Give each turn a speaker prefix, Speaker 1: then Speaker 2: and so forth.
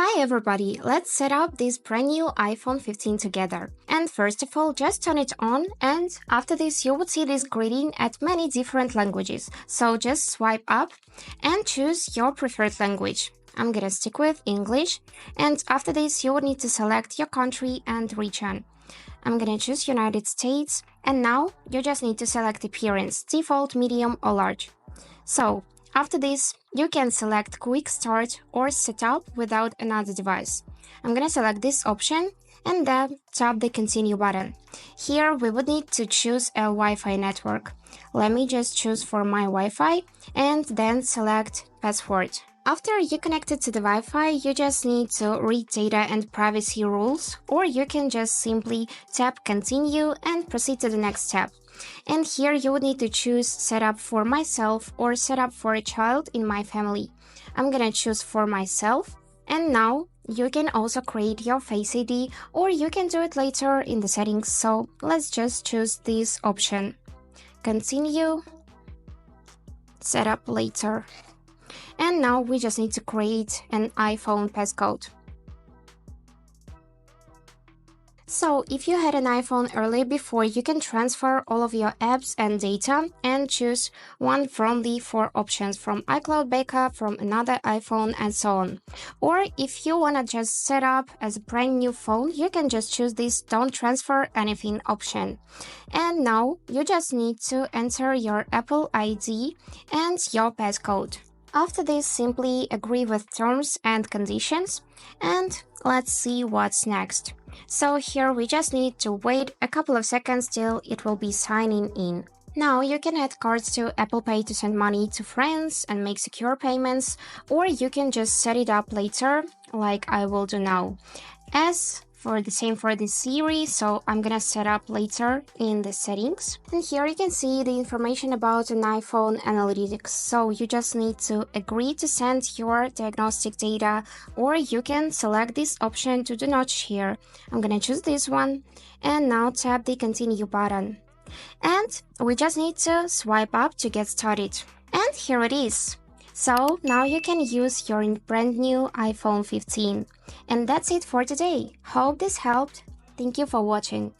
Speaker 1: Hi everybody, let's set up this brand new iPhone 15 together. And first of all, just turn it on, and after this you would see this greeting at many different languages. So just swipe up and choose your preferred language. I'm gonna stick with English, and after this you would need to select your country and region. I'm gonna choose United States, and now you just need to select appearance, default, medium or large. So after this, you can select Quick Start or Setup without another device. I'm gonna select this option and then tap the Continue button. Here we would need to choose a Wi-Fi network. Let me just choose for my Wi-Fi and then select Password. After you connected to the Wi-Fi, you just need to read data and privacy rules, or you can just simply tap Continue and proceed to the next step. And here you would need to choose Setup for myself or Setup for a child in my family. I'm gonna choose for myself, and now you can also create your Face ID, or you can do it later in the settings, so let's just choose this option. Continue, Setup later. And now we just need to create an iPhone passcode. So if you had an iPhone earlier before, you can transfer all of your apps and data and choose one from the 4 options from iCloud Backup, from another iPhone, and so on. Or if you want to just set up as a brand new phone, you can just choose this Don't Transfer Anything option. And now you just need to enter your Apple ID and your passcode. After this, simply agree with terms and conditions, and let's see what's next. So here we just need to wait a couple of seconds till it will be signing in. Now you can add cards to Apple Pay to send money to friends and make secure payments, or you can just set it up later, like I will do now. As for the same for this series, so I'm gonna set up later in the settings. And here you can see the information about an iPhone analytics. So you just need to agree to send your diagnostic data, or you can select this option to do not share. I'm gonna choose this one, and now tap the Continue button. And we just need to swipe up to get started. And here it is. So now you can use your brand new iPhone 15. And that's it for today. Hope this helped. Thank you for watching.